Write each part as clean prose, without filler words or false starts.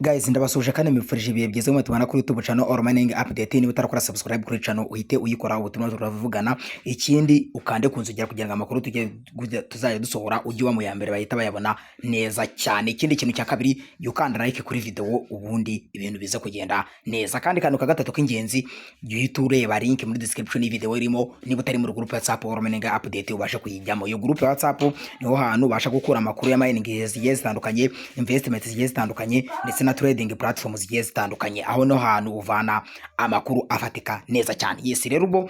Guys, ndabasuje kandi mbifurije ibihe byiza mu tubana kuri YouTube channel All Mining Update. Niba utarakora subscribe kuri channel uhite uyikora, ubutumwa turavugana. Ikindi ukande kunzogera kugira ngo amakuru tuzaye dusohora ujye wa mu ya mbere bahita bayabona neza cyane. Ikindi kintu cya kabiri yukanda like kuri video, ubundi ibintu biza kugenda neza. Kandi kantu ka gatatu k'ingenzi uhite ureba link muri description y'video irimo. Niba utari mu group ya WhatsApp All Mining Update ubasha kuyijyamo. Iyo group ya WhatsApp niho hantu ubasha gukura amakuru ya mining zigiye zitandukanye, investment zigiye zitandukanye ndetse na trading platforms zigiye zitandukanye. Aho no hantu uvana amakuru afatika neza cyane. Yes rero ubwo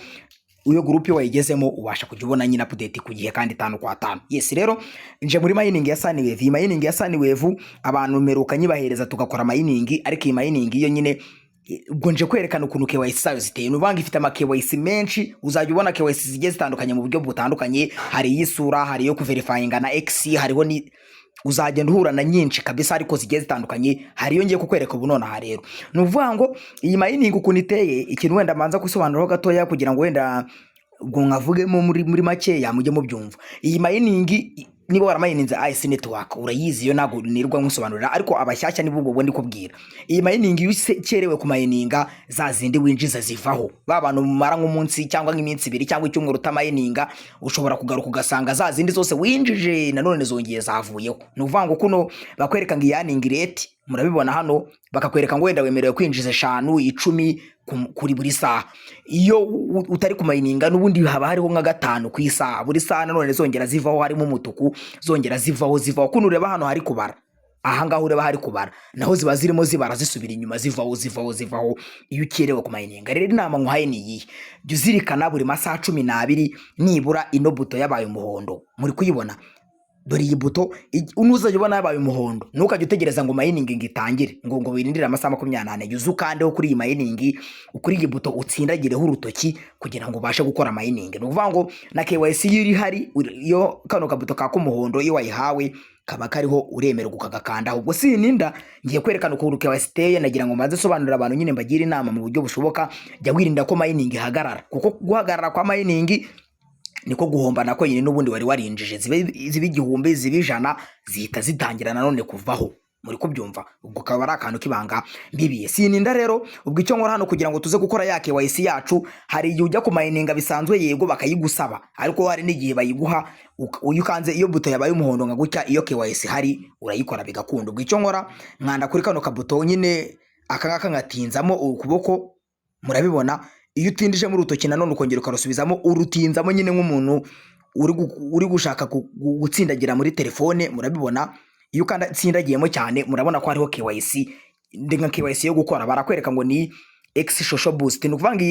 uyo group wayigezemo ubasha kujya ubona nyina update ku gihe kandi 5 kwa 5. Yes rero nje muri mining ya Sunwave. Mining ya Sunwave abantu merukanye bahereza tugakora mining, ariko iyi mining iyo nyine ubwo nje kwerekana ukuntu KYC zayo ziteye. Nubanga ifite ama KYC menshi, uzajya ubona KYC zigiye zitandukanye mu buryo butandukanye. Hari y'isura, hari yo kuverifyinga na X, hariho ni uzagenda uhura na nyinshi kabisa ariko zigiye zitandukanye. Hari yo ngiye kukwereka ubu none aha rero. Nuvuga ngo iyi mining ukuntu iteye, ikintu wenda manza gusobanuraho gatoya kugira ngo wenda ubwo nkavugemo muri make ya mujye mubyumva. Iyi mining niba waramayininze IC network urayizi, yo nago nirwa nkusobanurira, ariko abashyashya nibo ubwo ndi kubwira. Iyi mining cyerewe ku mininga za zindi winjiza zivaho. Babantu mumara nk'umunsi cyangwa nk'iminsi 2 cyangwa icyumweru utamayininga, ushobora kugaruka ugasanga za zindi zose winjije nanone zongeye zavuyeho. Nuvuga ngo kuno bakwereka ngo yaning rate, murabibona hano bakakwereka ngo wenda wemerewe kwinjiza 5 10 kuri buri saha. Iyo utari kumayininga n'ubundi haba hariho nka 5 ku isaha, buri saha nanone zongera zivaho, harimo umutuku zongera zivaho kuno ureba hano hari kubara. Aha ngaho ureba hari kubara, naho ziba zirimo zibara zisubira inyuma zivaho iyo ukerewe kumayininga. Rero inama nkuhaye ni iyi: jya uzirikana buri masaha 12 nibura ino buto yabaye umuhondo. Muri kuyibona? Dore iyi buto unuzajya ubona yabaye umuhondo, ntukajya utegereza ngo mining ngitangire ngo wirindire amasaha 28. Yuzu kandeho kuri iyi mining, ukuri iyi buto utsindagireho urutoki kugira ngo ubashe gukora mining. Nuvuga ngo na KYC yiri hari yo kano kabuto ka kumuhondo iyo wayihawe kaba kariho uremera gukagakanda. Ubwo sininda ngiye kwerekana uko KYC teye, nagira ngo maze sobanurira abantu nyine mbagira inama mu buryo bushoboka. Jya wirinda ko mining ihagarara, kuko guhagarara kwa mining niko guhomba nako nyine n'ubundi wari warinjije. Zibe igihumbi, zibe 100 zihita zitangira nanone kuvaho. Muri kubyumva? Ubwo kaba ari akantu kibanga mbibiye. Sininda rero ubwo icyo nkora hano kugira ngo tuze gukora ya KYC yacu, hari igihe ujya ku mininga bisanzwe yego bakayigusaba, ariko hari n'igihe bayiguha uyukanze iyo buto yabaye umuhondo nka gutya, iyo KYC hari urayikora bigakunda. Ubwo icyo nkora nkanda kuri kano kabuto nyine akangaka ngatinzamo ukuboko, murabibona? Iyo utindije mu rutoki nanone ukongera ukarusubizamo, urutinzamo nyine nk'umuntu uri gushaka gutsindagira muri telefone, murabibona? Iyo kanda tsindagiyemo cyane murabona ko hariho KYC, ndenga KYC yo gukora. Barakwereka ngo ni X social boost. Nukuvanga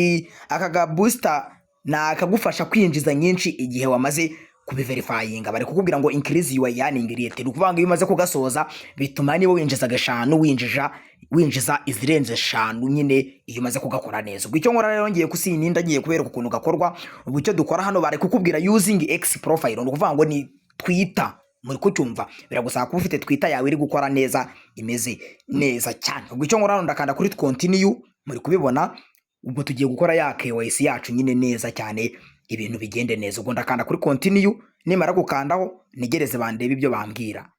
akaga booster na akagufasha kwinjiza nyinshi igihe wamaze kubiverifyinga. Bari kukubwira ngo increase your earning rate. Nukuvanga iyo umaze kugasoza bituma niba winjiza 5 winjiza izirenze 5 nyine iyo umaze kugakora neza. Ubwo icyo nkora rero ngiye kusininda, ngiye kubereka ukuntu gakorwa. Ubwo icyo dukora hano bari kukubwira using X profile. Nukuvanga ngo ni Twitter. Muri kucyumva biragusaba kuba ufite Twitter yawe iri gukora neza, imeze neza cyane. Ubwo icyo nkora hano ndakanda kuri continue, muri kubibona? Ubwo tugiye gukora ya KYC yacu nyine neza cyane, ibintu bigende neza. Ubwo ndakanda kuri continue, nimara gukandaho nigereze bandebe ibyo bambwira.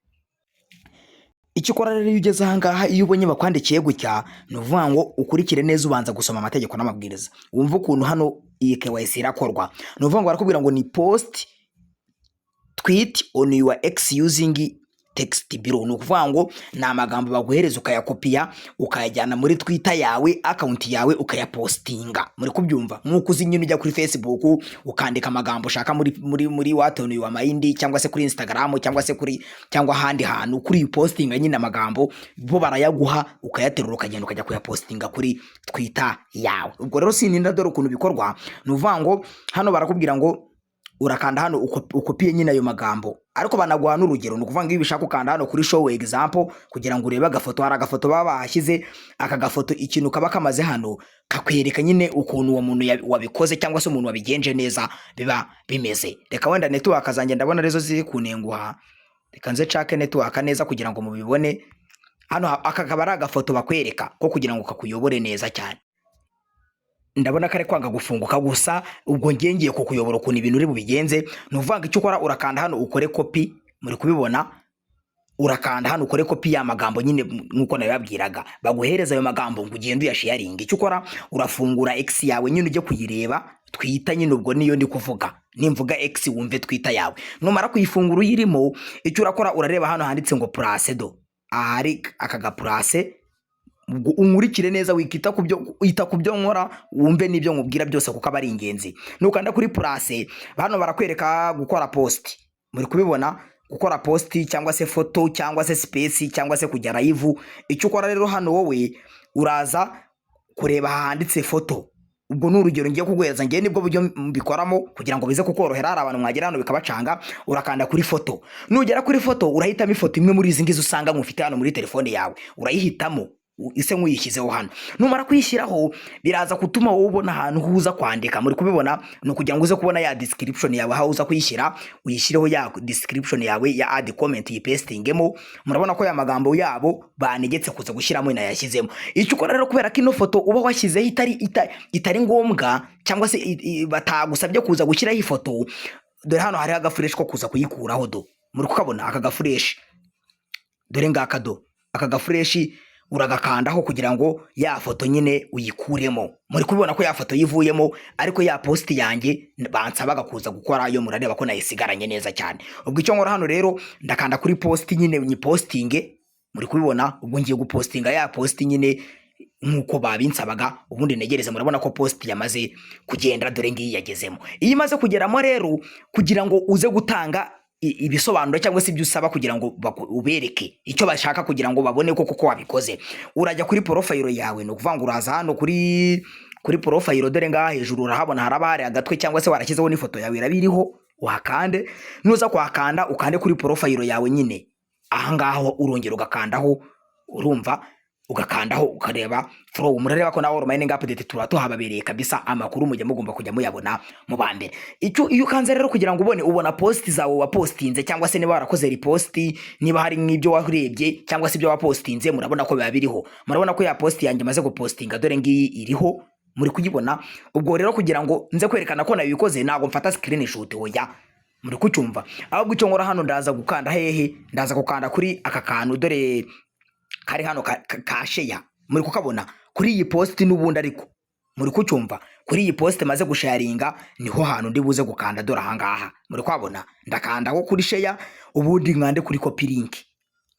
Icyo ukora rero iyo ugeze aha ngaha, iyo ubonye bakwandikiye gutya, nuvuga ngo ukurikire neza, ubanza gusoma amategeko n'amabwiriza, wumva ukuntu hano iyi KYC irakorwa. Nuvuga ngo barakubwira ngo ni post tweet on your X using text below. Nukuvuga ngo na amagambo baguhereza ukayakopiya ukayajyana muri Twitter yawe, account yawe ukayapostinga. Muri kubyumva? Nkuko uzinyine ujya kuri Facebook ukandika amagambo ushaka muri what on your mind, cyangwa se kuri Instagram, cyangwa handi hantu kuri postinga nyine amagambo bo barayaguha, ukayaterura ukagenda ukajya kuyapostinga kuri Twitter yawe. Ubwo rero sininda dore ukuntu bikorwa. Nuvuga ngo hano barakubwira ngo urakanda hano ukopiye nyine ayo magambo, ariko banaguha n'urugero. Nukuvuga ngo iyo bishaka ukanda hano kuri show example kugira ngo urebe agafoto. Hari agafoto baba bahashyize, aka gafoto ikintu kaba kamaze hano kakwereka nyine ukuntu uwo muntu wabikoze cyangwa se umuntu wabigenje neza biba bimeze. Reka wenda network azanjye ndabona rezo ziri kunenguha, reka nze chake network neza kugira ngo mubibone. Hano aka kaba ari agafoto bakwereka ko kugira ngo kakuyobore neza cyane. Ndabona kare kwanga gufunguka gusa, ubwo ngiye kukuyobora ukuntu ibintu uri bubigenze. Nuvuga icyo ukora urakanda hano ukore copy, muri kubibona? urakanda hano ukore kopi y'amagambo nyine nkuko nabibabwiraga, baguhereza ayo magambo ngo ugende uyasharinga. Icyo ukora urafungura X yawe nyine ujye kuyireba, twita nyine ubwo niyo ndi kuvuga, nimvuga X wumve twita yawe. Numara kuyifungura uyirimo, icyo urakora urareba hano handitse ngo place do, ahari akaga place, unkurikire neza wikita kubyo nkora, wumve nibyo nkubwira byose kuko aba ari ingenzi. Nukanda kuri place, hano barakwereka gukora post, muri kubibona, gukora post cyangwa se foto cyangwa se space cyangwa se kujya live. Icyo ukora rero hano wowe uraza kureba handitse foto, ubwo n'urugero ngiye kuguhereza, ngiye nibwo buryo mbikoramo kugira ngo bize kukorohera. Hari abantu mwagera hano bikabacanga, urakanda kuri foto, nugera kuri foto urahitamo ifoto imwe muri izi ngizi usanga mufite hano muri telefone yawe, urayihitamo ise nk'uyishyizeho hano. Numara kuyishyiraho biraza gutuma wowe ubona ahantu huza kwandika, muri kubibona, no kugira ngo uze kubona ya description yawe aho uza kuyishyira, uyishyireho ya description yawe ya add comment yipestingemo. Murabona ko ya magambo yabo banegetse kuza gushyiramo inayashyizemo. Icyo ukora rero, kubera ko ino foto uba washyizeho itari ngombwa cyangwa se batagusabye kuza gushyiraho ifoto, dore hano hari agafuresh ko kuza kuyikuraho do, muri kukabona aka gafuresh, dore ngaka do, aka gafuresh uragakandaho kugira ngo ya foto nyine uyikuremo. Muri kubibona ko ya foto yivuyemo, ariko ya post yanjye bansabaga kuza gukora yo, murareba ko nayisigaranye neza cyane. Ubwo icyo nkora hano rero, ndakanda kuri post nyine ni postinge, muri kubibona. Ubwo ngiye gupostinga ya post nyine nkuko babinsabaga, ubundi negereze. Murabona ko post yamaze kugenda, dore ngiyi yagezemo. Iyo imaze kugeramo rero, kugira ngo uze gutanga ibisobanuro cyangwa se ibyo usaba kugira ngo ubereke icyo bashaka kugira ngo babone koko wabikoze, urajya kuri profile yawe. No kuvanga uraza hano kuri profile, dore ngaha hejuru urahabona haraba hari agatwe cyangwa se warashyizeho n'ifoto yawe irabiriho, wakande. Nuza kwakanda ukande kuri profile yawe nyine, aha ngaho urongera ugakandaho, urumva, ugakandaho ukareba flow. Murareba ko na All Mining Update turatuhababereye kabisa, amakuru mujya mugomba kujya muyabona mu bambere. Iyo kanze rero kugira ngo ubona post zawe wapostinze, cyangwa se niba warakoze repost, niba hari nk'ibyo warebye cyangwa se ibyo wapostinze, murabona ko biba biriho. Murabona ko ya post yanjye maze gupostinga, dore ngiyi iriho, muri kuyibona. Ubwo rero kugira ngo nze kwerekana ko nabikoze, ntago mfata screenshot hoya, muri kucyumva. Ahubwo icyo nkora hano, ndaza gukanda hehe, ndaza gukanda kuri aka kantu, dore kari hano ka share, muri kukabona kuri iyi post n'ubundi, ariko muri kucyumva, kuri iyi post maze gusharinga niho hantu ndi buze gukanda, dore ahangaha muri kwabona, ndakanda ko kuri share, ubundi nkande kuri copy link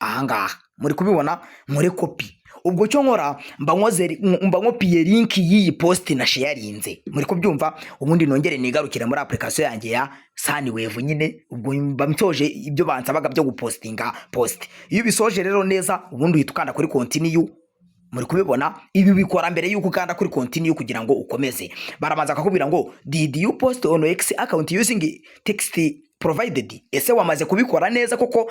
ahangaha, muri kubibona, nkore copy. Ubwo cyo nkora mba nkopiye link y'iyi post na sharinze, muri kubyumva. Ubundi nongere nigarukire muri application yanjye ya Sunwave nyine, ubwo mba msoje ibyo bansabaga byo gupostinga post. Iyo bisoje rero neza, ubundi uhita ukanda kuri continue, muri kubibona. Ibi bikora mbere yuko ukanda kuri continue kugira ngo ukomeze. Baramanza akakubwira ngo did you post on X account using text provided? Ese wamaze kubikora neza koko,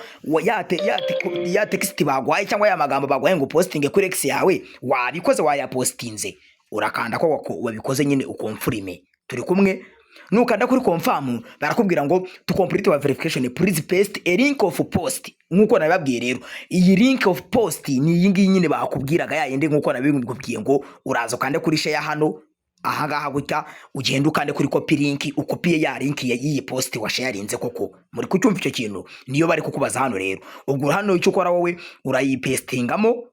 ya text bagwaye cyangwa ya magambo bagwaye ngo posting kuri X yawe wabikoze, wayapostinze? Urakanda ko wabikoze nyine ukonfirme, turi kumwe. Nukanda kuri confirm, barakubwira ngo to complete your verification please paste a link of post. Nkuko nabibabwiye rero, iyi link of post ni iyi ngiyi nyine bakubwiraga ya yindi, nkuko nabibwiye ngo uraza kande kuri share hano, aha ngaha gutya, ugenda ukande kuri copy link, ukopiye ya link y'iyi post wa sharinze koko. Muri kucyumva icyo kintu, niyo bari kukubaza hano rero. Ubwo hano icyo ukora wowe, urayipestingamo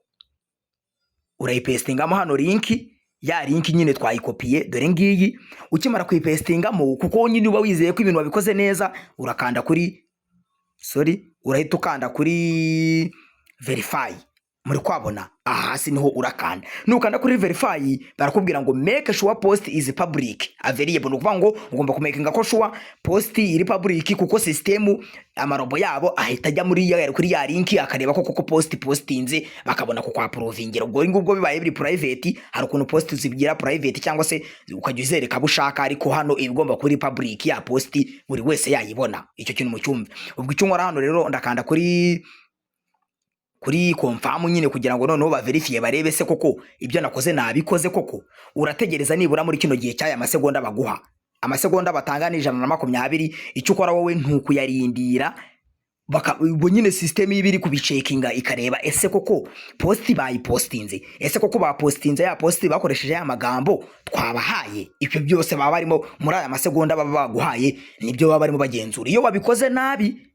hano link, ya link nyine twayikopiye, dore ngiyi. Ukimara kuyipestingamo, kuko nyine uba wizeye ko ibintu wabikoze neza, urakanda kuri urahita ukanda kuri verify, muri kwabona aha hasi niho urakanda. Nukanda kuri verify, barakubwira ngo make sure post is public available. Nukuvuga ngo ugomba kumakinga ko sure post iri public, kuko system amarobo yabo ahita ajya kuri ya link akareba ko post postinze, bakabona ko kwa provingira. Ubwo ngubwo bibaye biri private, hari ukuntu post zibigira private cyangwa se ukajya uzereka bushaka, ariko hano ibigomba kuri public ya post buri wese yayibona. Icyo kintu mu cyumve. Ubwo icyo nkora hano rero, ndakanda kuri confirm nyine kugira ngo noneho baverifie barebe se koko ibyo nakoze nabikoze koko. Urategereza nibura muri kino gihe cyaya amasegonda baguha, amasegonda batanga ni 120. Icyo ukora wowe ntukuyarindira, ubwo nyine system ibiri kubicekinga ikareba ese koko post bayipostinze, ese koko bapostinze ya post bakoresheje ya magambo twabahaye. Ibyo byose baba barimo muri aya masegonda baba baguhaye, nibyo baba barimo bagenzura. Iyo wabikoze nabi,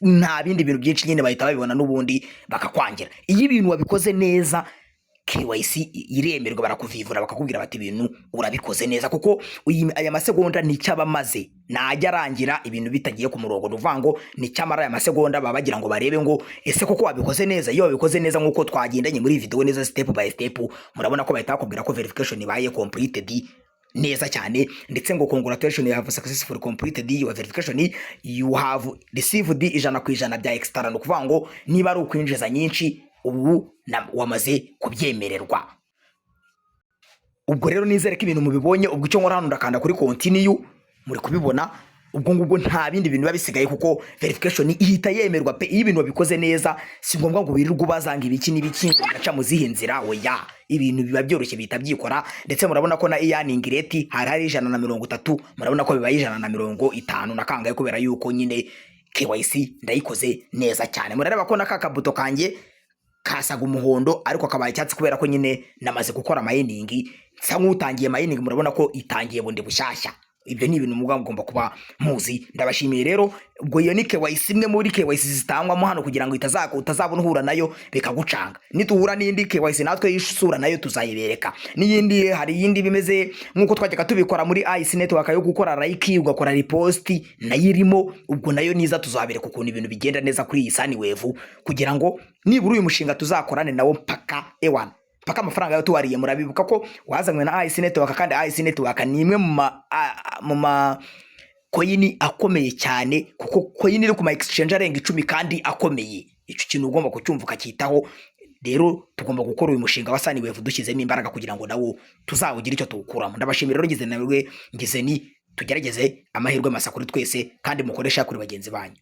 nta bindi bintu byinshi nyine bahita babibona n'ubundi bakakwangira. Iyo ibintu wabikoze neza KYC iremerwa, barakuvivura bakakubwira bati ibintu urabikoze neza, kuko aya masegonda nicyaba maze najya arangira ibintu bitagiye ku murongo. Ruvango nicyamara aya masegonda baba bagira ngo barebe ngo ese koko wabikoze neza. Iyo wabikoze neza nkuko twagendanye muri video neza step by step, murabona ko bahita bakubwira ko verification ibaye completed neza cyane, ndetse ngo congratulations, you have successfully completed your verification, you have received 100% bya extra. No kuvuga ngo niba ari ukwinjiza nyinshi ubu wamaze kubyemererwa. Ubwo rero nizere ko ibintu mubibonye. Ubwo icyo nkora hano ndakanda kuri continue, muri kubibona. Ubwo ngubwo nta bindi bintu babisigaye, kuko verification ihita yemerwa pe. Iyo ibintu babikoze neza si ngombwa ngo birirwe bazanga ibiki n'ibiki gaca mu zihe nzira. Oya, ibintu biba byoroshye bihita byikora. Ndetse murabona ko na earning rate hari 130, murabona ko bibaye 150 na kangaye, kubera yuko nyine KYC ndayikoze neza cyane. Murareba ko nakakabuto kanjye kasaga umuhondo ariko kabaye icyatsi, kubera ko nyine namaze gukora mining. Nsa nk'utangiye mining, murabona ko itangiye bundi bushyashya. Ibyo ni ibintu mugomba kuba muzi. Ndabashimiye rero. Ubwo iyo ni KYC imwe muri KYC zitangwamo hano, kugira ngo utazabona uhura nayo bikagucanga. Nituhura n'indi KYC natwe yisura nayo tuzayibereka. N'iyindi, hari iyindi bimeze nkuko twajyaga tubikora muri IC network yo gukora like ugakora repost, nayo irimo. Ubwo nayo niza tuzabereka ukuntu ibintu bigenda neza kuri iyi Sunwave, kugira ngo nibura uyu mushinga tuzakorane nawo paka ewan paka amafaranga yo tuwariye. Murabibuka ko wazanywe na IC network, kandi IC network ni imwe mu ma coin akomeye cyane, kuko coin iri ku ma exchange arenga 10 kandi akomeye. Icyo kintu ugomba kucyumva ukakitaho. Rero tugomba gukora uyu mushinga wa Sunwave dushyizemo imbaraga, kugira ngo nawo tuzawugira icyo tuwukuramo. Ndabashimira rero, ngeze ni tugerageze amahirwe masa kuri twese, kandi mukoresha kuri bagenzi banyu.